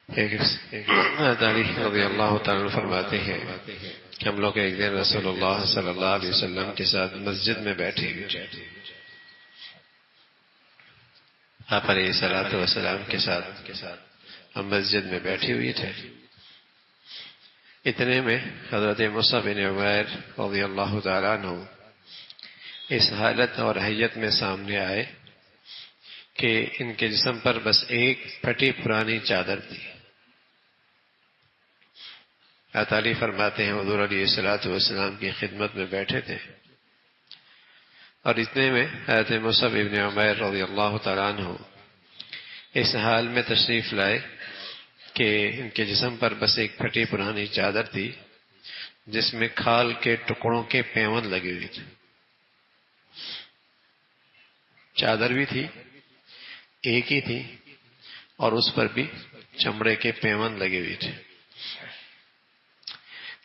رضی اللہ تعالیٰ فرماتے ہیں کہ ہم لوگ ایک دن رسول اللہ صلی اللہ علیہ وسلم کے ساتھ مسجد میں بیٹھے ہوئے تھے. آپ علیہ الصلوۃ والسلام کے ساتھ ہم مسجد میں بیٹھے ہوئے تھے. اتنے میں حضرت مصعب بن عمیر رضی اللہ تعالیٰ عنہ اس حالت اور حیت میں سامنے آئے کہ ان کے جسم پر بس ایک پھٹی پرانی چادر تھی. عطالی فرماتے ہیں حضور علیہ الصلوۃ والسلام کی خدمت میں بیٹھے تھے اور اتنے میں حضرت مصعب بن عمیر رضی اللہ تعالیٰ عنہ اس حال میں تشریف لائے کہ ان کے جسم پر بس ایک پھٹی پرانی چادر تھی جس میں کھال کے ٹکڑوں کے پیون لگے ہوئے تھے. چادر بھی تھی ایک ہی تھی اور اس پر بھی چمڑے کے پیون لگے ہوئے تھے.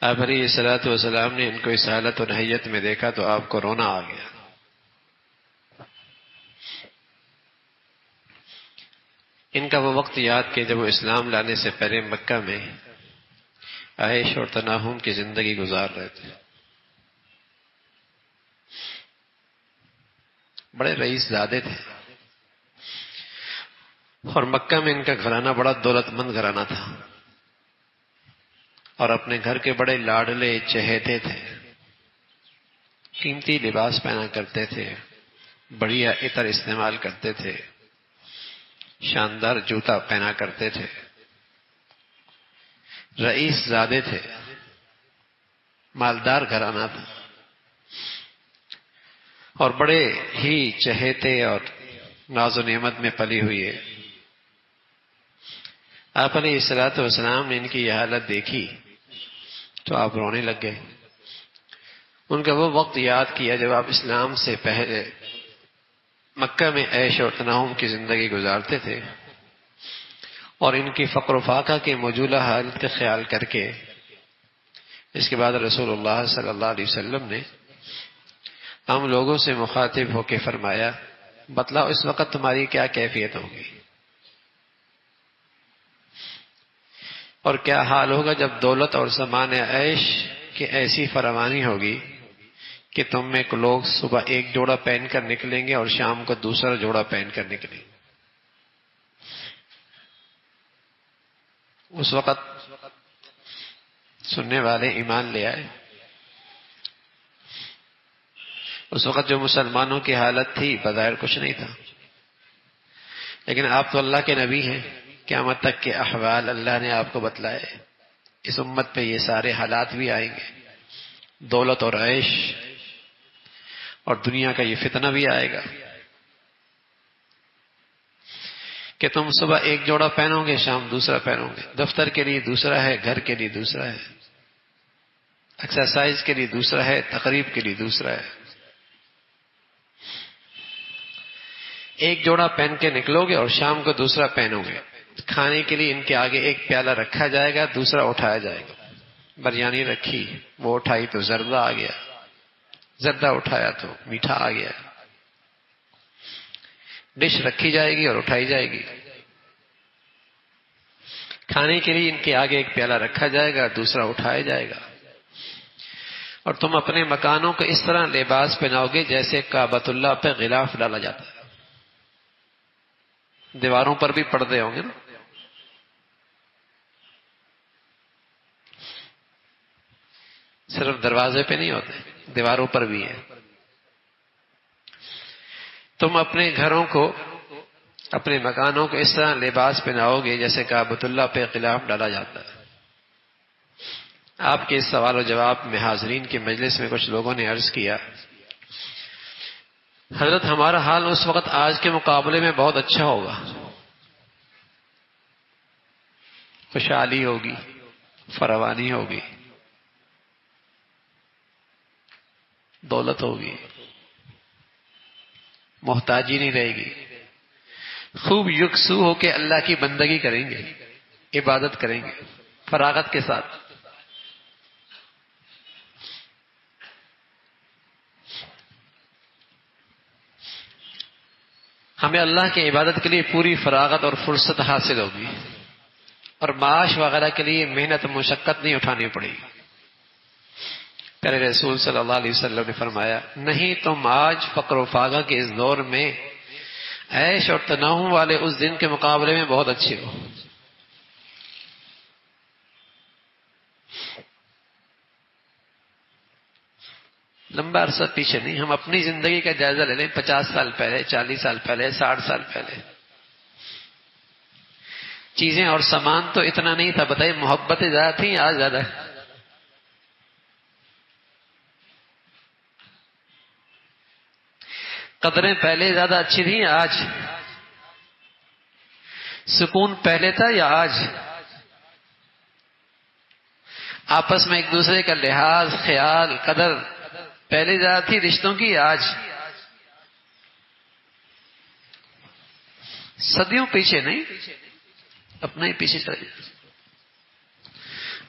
آپ علیہ الصلوۃ والسلام نے ان کو اس حالت اور حیت میں دیکھا تو آپ کو رونا آ گیا. ان کا وہ وقت یاد کہ جب وہ اسلام لانے سے پہلے مکہ میں عیش اور تنعم کی زندگی گزار رہے تھے. بڑے رئیس زادے تھے اور مکہ میں ان کا گھرانہ بڑا دولت مند گھرانہ تھا اور اپنے گھر کے بڑے لاڈلے چہیتے تھے. قیمتی لباس پہنا کرتے تھے، بڑھیا عطر استعمال کرتے تھے، شاندار جوتا پہنا کرتے تھے. رئیس زادے تھے، مالدار گھرانہ تھا اور بڑے ہی چہیتے اور ناز و نعمت میں پلی ہوئی ہے. آپ علیہ الصلوۃ والسلام نے ان کی یہ حالت دیکھی تو آپ رونے لگ گئے. ان کا وہ وقت یاد کیا جب آپ اسلام سے پہلے مکہ میں عیش اور تنعم کی زندگی گزارتے تھے اور ان کی فقر و فاقہ کے موجودہ حالت کا خیال کر کے اس کے بعد رسول اللہ صلی اللہ علیہ وسلم نے ہم لوگوں سے مخاطب ہو کے فرمایا، بتلاؤ اس وقت تمہاری کیا کیفیت ہوگی اور کیا حال ہوگا جب دولت اور سامان عیش کی ایسی فراوانی ہوگی کہ تم میں لوگ صبح ایک جوڑا پہن کر نکلیں گے اور شام کو دوسرا جوڑا پہن کر نکلیں گے. اس وقت سننے والے ایمان لے آئے. اس وقت جو مسلمانوں کی حالت تھی بظاہر کچھ نہیں تھا، لیکن آپ تو اللہ کے نبی ہیں، قیامت تک کے احوال اللہ نے آپ کو بتلائے. اس امت پہ یہ سارے حالات بھی آئیں گے، دولت اور عیش اور دنیا کا یہ فتنہ بھی آئے گا کہ تم صبح ایک جوڑا پہنو گے، شام دوسرا پہنو گے، دفتر کے لیے دوسرا ہے، گھر کے لیے دوسرا ہے، ایکسرسائز کے لیے دوسرا ہے، تقریب کے لیے دوسرا ہے. ایک جوڑا پہن کے نکلو گے اور شام کو دوسرا پہنو گے. کھانے کے لیے ان کے آگے ایک پیالہ رکھا جائے گا، دوسرا اٹھایا جائے گا. بریانی رکھی، وہ اٹھائی تو زردہ آ گیا، زردہ اٹھایا تو میٹھا آ گیا. ڈش رکھی جائے گی اور اٹھائی جائے گی. کھانے کے لیے ان کے آگے ایک پیالہ رکھا جائے گا، دوسرا اٹھایا جائے گا. اور تم اپنے مکانوں کو اس طرح لباس پہناؤ گے جیسے کعبۃ اللہ پہ غلاف ڈالا جاتا ہے. دیواروں پر بھی پردے ہوں گے نا. صرف دروازے پہ نہیں ہوتے، دیواروں پر بھی ہے. تم اپنے گھروں کو، اپنے مکانوں کو اس طرح لباس پہناؤ گے جیسے کعبۃ اللہ پہ غلاف ڈالا جاتا ہے. آپ کے اس سوال و جواب میں حاضرین کے مجلس میں کچھ لوگوں نے عرض کیا، حضرت ہمارا حال اس وقت آج کے مقابلے میں بہت اچھا ہوگا. خوشحالی ہوگی، فراوانی ہوگی، دولت ہوگی، محتاجی نہیں رہے گی. خوب یکسو ہو کے اللہ کی بندگی کریں گے، عبادت کریں گے فراغت کے ساتھ. ہمیں اللہ کی عبادت کے لیے پوری فراغت اور فرصت حاصل ہوگی. اور معاش وغیرہ کے لیے محنت مشقت نہیں اٹھانی پڑی. پیارے رسول صلی اللہ علیہ وسلم نے فرمایا نہیں تم آج فقر و فاقہ کے اس دور میں عیش اور تنوع والے اس دن کے مقابلے میں بہت اچھے ہو. لمبا عرصہ پیچھے نہیں، ہم اپنی زندگی کا جائزہ لے لیں. 50 سال پہلے، 40 سال پہلے، 60 سال پہلے چیزیں اور سامان تو اتنا نہیں تھا. بتائیے محبتیں زیادہ تھیں، آج زیادہ ہے. قدریں پہلے زیادہ اچھی تھیں، آج سکون پہلے تھا یا آج؟ آپس میں ایک دوسرے کا لحاظ، خیال، قدر پہلے زیادہ تھی رشتوں کی، آج؟ صدیوں پیچھے نہیں، اپنا ہی پیچھے چلے جائے.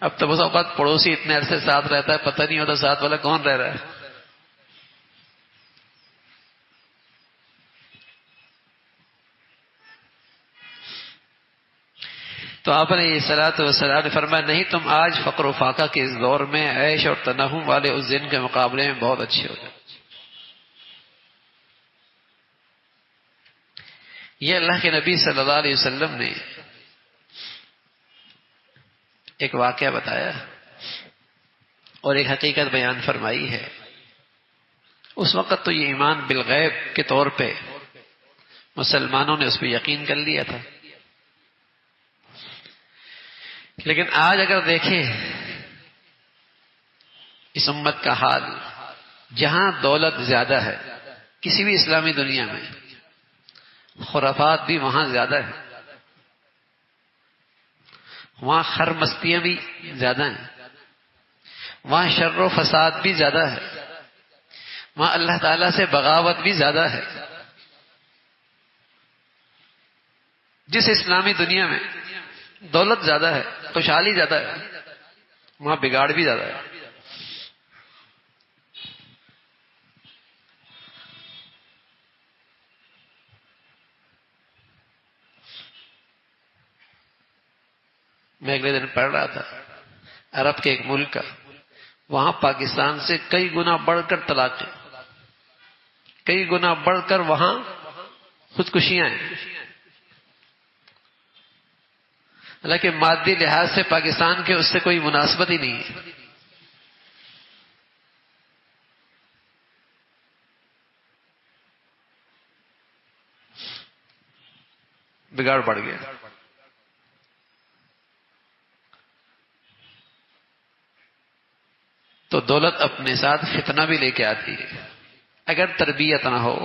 اب تو بس اوقات پڑوسی اتنے عرصے ساتھ رہتا ہے پتہ نہیں ہوتا ساتھ والا کون رہ رہا ہے. تو آپ نے صلاۃ والسلام نے فرمایا نہیں تم آج فقر و فاقہ کے اس دور میں عیش اور تنہم والے اس دن کے مقابلے میں بہت اچھے ہو جائے. یہ اللہ کے نبی صلی اللہ علیہ وسلم نے ایک واقعہ بتایا اور ایک حقیقت بیان فرمائی ہے. اس وقت تو یہ ایمان بالغیب کے طور پہ مسلمانوں نے اس پہ یقین کر لیا تھا، لیکن آج اگر دیکھیں اس امت کا حال، جہاں دولت زیادہ ہے کسی بھی اسلامی دنیا میں، خرافات بھی وہاں زیادہ ہے، وہاں خرمستیاں بھی زیادہ ہیں، وہاں شر و فساد بھی زیادہ ہے، وہاں اللہ تعالیٰ سے بغاوت بھی زیادہ ہے. جس اسلامی دنیا میں دولت زیادہ ہے، خوشحالی زیادہ ہے، وہاں بگاڑ بھی زیادہ ہے. میں اگلے دن پڑھ رہا تھا عرب کے ایک ملک کا، وہاں پاکستان سے کئی گنا بڑھ کر طلاقیں، کئی گنا بڑھ کر وہاں خودکشیاں ہیں. حالانکہ مادی لحاظ سے پاکستان کے اس سے کوئی مناسبت ہی نہیں ہے. بگاڑ بڑھ گیا. تو دولت اپنے ساتھ فتنہ بھی لے کے آتی ہے. اگر تربیت نہ ہو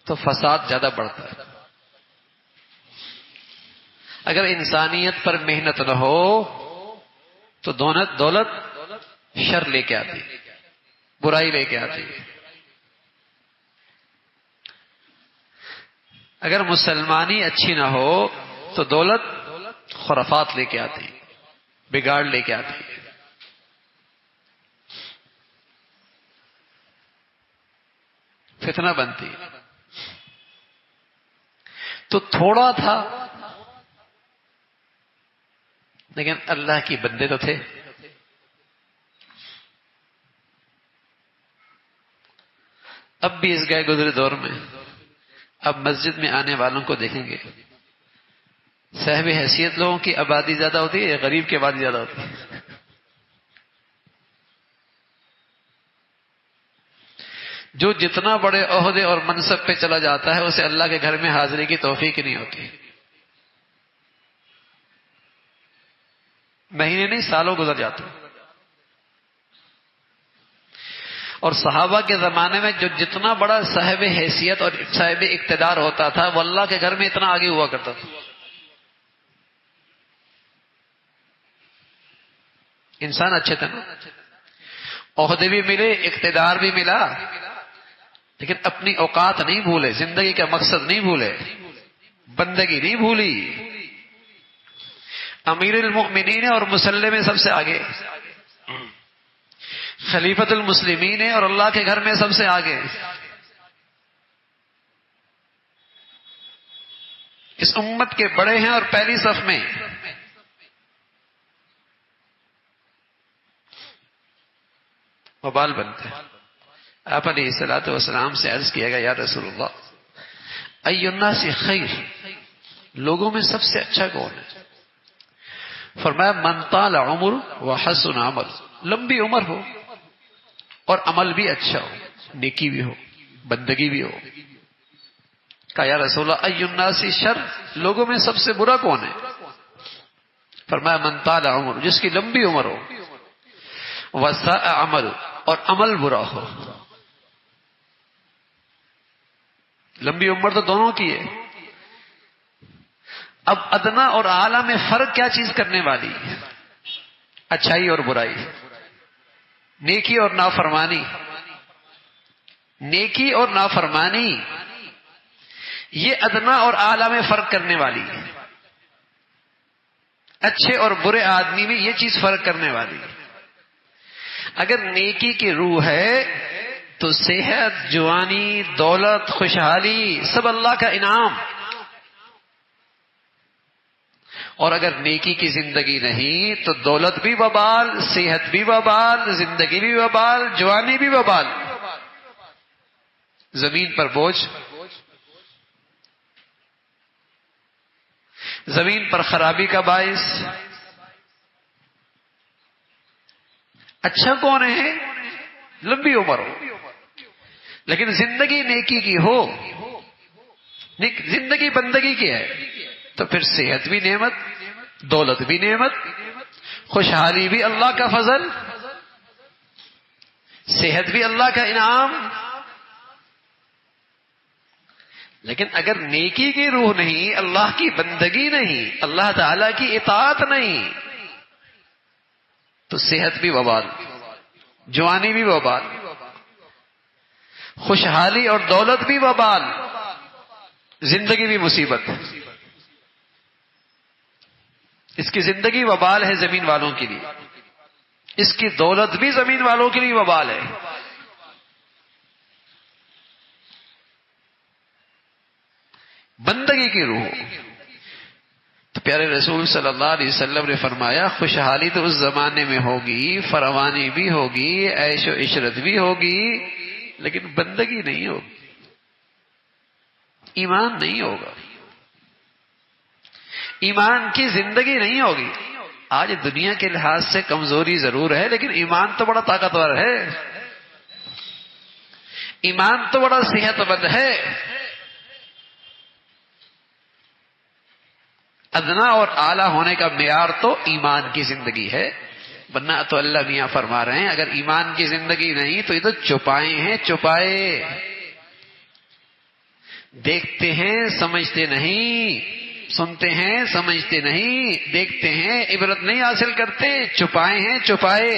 تو فساد زیادہ بڑھتا ہے. اگر انسانیت پر محنت نہ ہو تو دولت شر لے کے آتی، برائی لے کے آتی. اگر مسلمانی اچھی نہ ہو تو دولت خرافات لے کے آتی، بگاڑ لے کے آتی. فتنہ بنتی. تو تھوڑا تھا لیکن اللہ کی بندے تو تھے. اب بھی اس گئے گزرے دور میں اب مسجد میں آنے والوں کو دیکھیں گے، صاحب حیثیت لوگوں کی آبادی زیادہ ہوتی ہے یا غریب کی آبادی زیادہ ہوتی ہے؟ جو جتنا بڑے عہدے اور منصب پہ چلا جاتا ہے اسے اللہ کے گھر میں حاضری کی توفیق نہیں ہوتی. مہینے نہیں سالوں گزر جاتے. اور صحابہ کے زمانے میں جو جتنا بڑا صاحب حیثیت اور صاحب اقتدار ہوتا تھا وہ اللہ کے گھر میں اتنا آگے ہوا کرتا تھا. انسان اچھے تھے نا، عہدے بھی ملے، اقتدار بھی ملا، لیکن اپنی اوقات نہیں بھولے، زندگی کا مقصد نہیں بھولے، بندگی نہیں بھولی. امیر المؤمنین اور مسلح میں سب سے آگے، خلیفۃ المسلمین اور اللہ کے گھر میں سب سے آگے. اس امت کے بڑے ہیں اور پہلی صف میں. وبال بنتا ہے. آپ علیہ الصلوۃ والسلام سے عرض کیا گیا یا رسول اللہ ای الناس خیر، لوگوں میں سب سے اچھا کون ہے؟ فرمایا من طال عمر وحسن عمل، لمبی عمر ہو اور عمل بھی اچھا ہو، نیکی بھی ہو، بندگی بھی ہو. کہا یا رسول اللہ ای الناس شر، لوگوں میں سب سے برا کون ہے؟ فرمایا من طال عمر، جس کی لمبی عمر ہو، وساء عمل، اور عمل برا ہو. لمبی عمر تو دونوں کی ہے. اب ادنا اور اعلیٰ میں فرق کیا چیز کرنے والی ہے؟ اچھائی اور برائی، نیکی اور نافرمانی. نیکی اور نافرمانی یہ ادنا اور اعلیٰ میں فرق کرنے والی ہے. اچھے اور برے آدمی میں یہ چیز فرق کرنے والی ہے. اگر نیکی کی روح ہے تو صحت، جوانی، دولت، خوشحالی سب اللہ کا انعام. اور اگر نیکی کی زندگی نہیں تو دولت بھی وبال، صحت بھی وبال، زندگی بھی وبال، جوانی بھی وبال. زمین پر بوجھ، زمین پر خرابی کا باعث. اچھا کون ہے؟ لمبی عمر ہو لیکن زندگی نیکی کی ہو، زندگی بندگی کی ہے، تو پھر صحت بھی نعمت، دولت بھی نعمت، خوشحالی بھی اللہ کا فضل، صحت بھی اللہ کا انعام. لیکن اگر نیکی کی روح نہیں، اللہ کی بندگی نہیں، اللہ تعالی کی اطاعت نہیں، تو صحت بھی وبال، جوانی بھی وبال، خوشحالی اور دولت بھی وبال، زندگی بھی مصیبت. اس کی زندگی وبال ہے زمین والوں کے لیے، اس کی دولت بھی زمین والوں کے لیے وبال ہے. بندگی کی روح. تو پیارے رسول صلی اللہ علیہ وسلم نے فرمایا خوشحالی تو اس زمانے میں ہوگی، فراوانی بھی ہوگی، عیش و عشرت بھی ہوگی، لیکن بندگی نہیں ہوگی، ایمان نہیں ہوگا، ایمان کی زندگی نہیں ہوگی. آج دنیا کے لحاظ سے کمزوری ضرور ہے لیکن ایمان تو بڑا طاقتور ہے، ایمان تو بڑا صحت مند ہے. ادنا اور اعلیٰ ہونے کا معیار تو ایمان کی زندگی ہے. ورنہ تو اللہ میاں فرما رہے ہیں اگر ایمان کی زندگی نہیں تو یہ تو چوپائے ہیں، چوپائے. دیکھتے ہیں سمجھتے نہیں، سنتے ہیں سمجھتے نہیں، دیکھتے ہیں عبرت نہیں حاصل کرتے، چوپائے ہیں، چوپائے.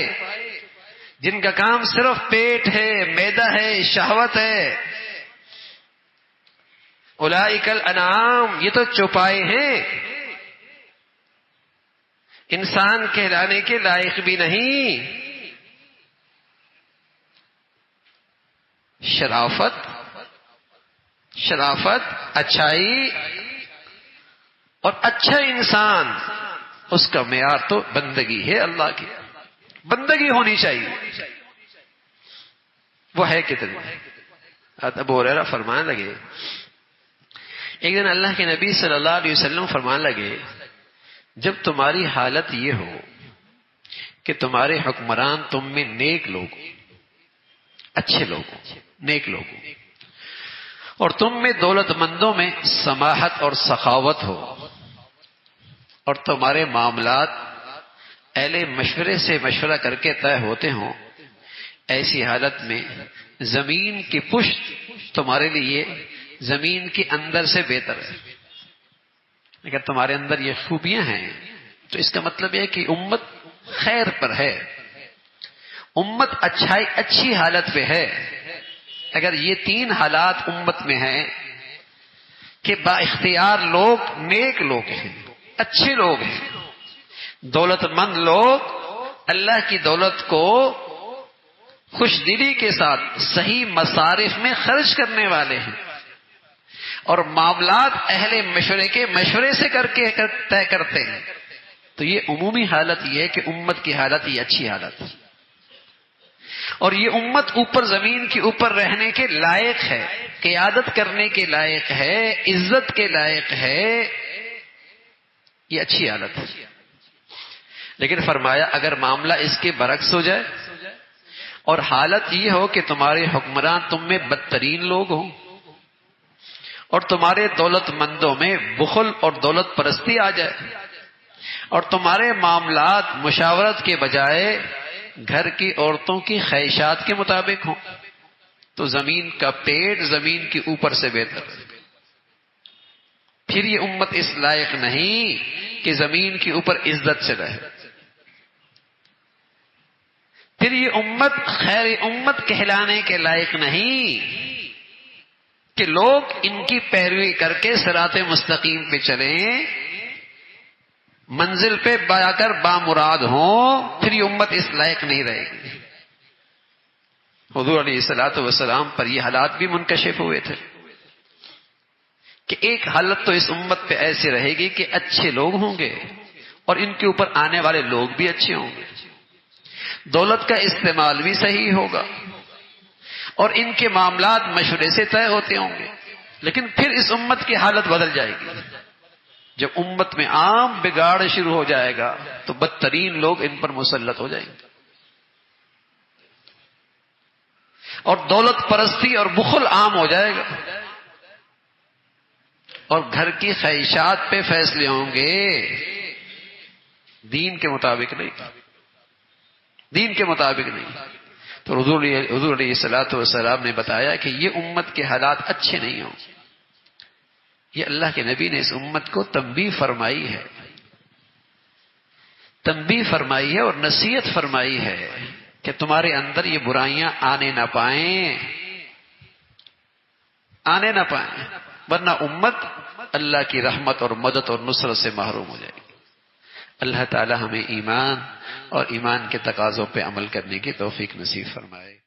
جن کا کام صرف پیٹ ہے، معدہ ہے، شہوت ہے. اولئک الانعام، یہ تو چوپائے ہیں، انسان کہلانے کے لائق بھی نہیں. شرافت، اچھائی اور اچھا انسان، اس کا معیار تو بندگی ہے اللہ کی. بندگی ہونی چاہیے. وہ ہے کتنی؟ ابو ہریرہ فرمانے لگے ایک دن اللہ کے نبی صلی اللہ علیہ وسلم فرمانے لگے جب تمہاری حالت یہ ہو کہ تمہارے حکمران تم میں نیک لوگ، اچھے لوگ، نیک لوگ، اور تم میں دولت مندوں میں سماحت اور سخاوت ہو، اور تمہارے معاملات اہل مشورے سے مشورہ کر کے طے ہوتے ہوں، ایسی حالت میں زمین کی پشت تمہارے لیے زمین کے اندر سے بہتر ہے. اگر تمہارے اندر یہ خوبیاں ہیں تو اس کا مطلب یہ کہ امت خیر پر ہے، امت اچھی حالت پہ ہے. اگر یہ تین حالات امت میں ہیں کہ با اختیار لوگ نیک لوگ ہیں، اچھے لوگ ہیں، دولت مند لوگ اللہ کی دولت کو خوش دلی کے ساتھ صحیح مصارف میں خرچ کرنے والے ہیں، اور معاملات اہل مشورے کے مشورے سے کر کے طے کرتے ہیں، تو یہ عمومی حالت یہ ہے کہ امت کی حالت یہ اچھی حالت ہے. اور یہ امت اوپر زمین کے اوپر رہنے کے لائق ہے، قیادت کرنے کے لائق ہے، عزت کے لائق ہے، یہ اچھی حالت ہے۔ لیکن فرمایا اگر معاملہ اس کے برعکس ہو جائے اور حالت یہ ہو کہ تمہارے حکمران تم میں بدترین لوگ ہوں اور تمہارے دولت مندوں میں بخل اور دولت پرستی آ جائے اور تمہارے معاملات مشاورت کے بجائے گھر کی عورتوں کی خواہشات کے مطابق ہوں تو زمین کا پیٹ زمین کے اوپر سے بہتر ہے۔ پھر یہ امت اس لائق نہیں کہ زمین کے اوپر عزت سے رہے، پھر یہ امت خیر امت کہلانے کے لائق نہیں کہ لوگ ان کی پیروی کر کے صراط مستقیم پہ چلیں، منزل پہ جا کر بامراد ہوں، پھر یہ امت اس لائق نہیں رہے گی۔ حضور علیہ الصلوۃ والسلام پر یہ حالات بھی منکشف ہوئے تھے کہ ایک حالت تو اس امت پہ ایسے رہے گی کہ اچھے لوگ ہوں گے اور ان کے اوپر آنے والے لوگ بھی اچھے ہوں گے، دولت کا استعمال بھی صحیح ہوگا اور ان کے معاملات مشورے سے طے ہوتے ہوں گے۔ لیکن پھر اس امت کی حالت بدل جائے گی، جب امت میں عام بگاڑ شروع ہو جائے گا تو بدترین لوگ ان پر مسلط ہو جائیں گے اور دولت پرستی اور بخل عام ہو جائے گا اور گھر کی خواہشات پہ فیصلے ہوں گے، دین کے مطابق نہیں، دین کے مطابق نہیں۔ تو حضور علیہ الصلوۃ والسلام نے بتایا کہ یہ امت کے حالات اچھے نہیں ہوں۔ یہ اللہ کے نبی نے اس امت کو تنبیہ فرمائی ہے، تنبیہ فرمائی ہے اور نصیحت فرمائی ہے کہ تمہارے اندر یہ برائیاں آنے نہ پائیں، آنے نہ پائیں، ورنہ امت اللہ کی رحمت اور مدد اور نصرت سے محروم ہو جائے گی۔ اللہ تعالی ہمیں ایمان اور ایمان کے تقاضوں پہ عمل کرنے کی توفیق نصیب فرمائے۔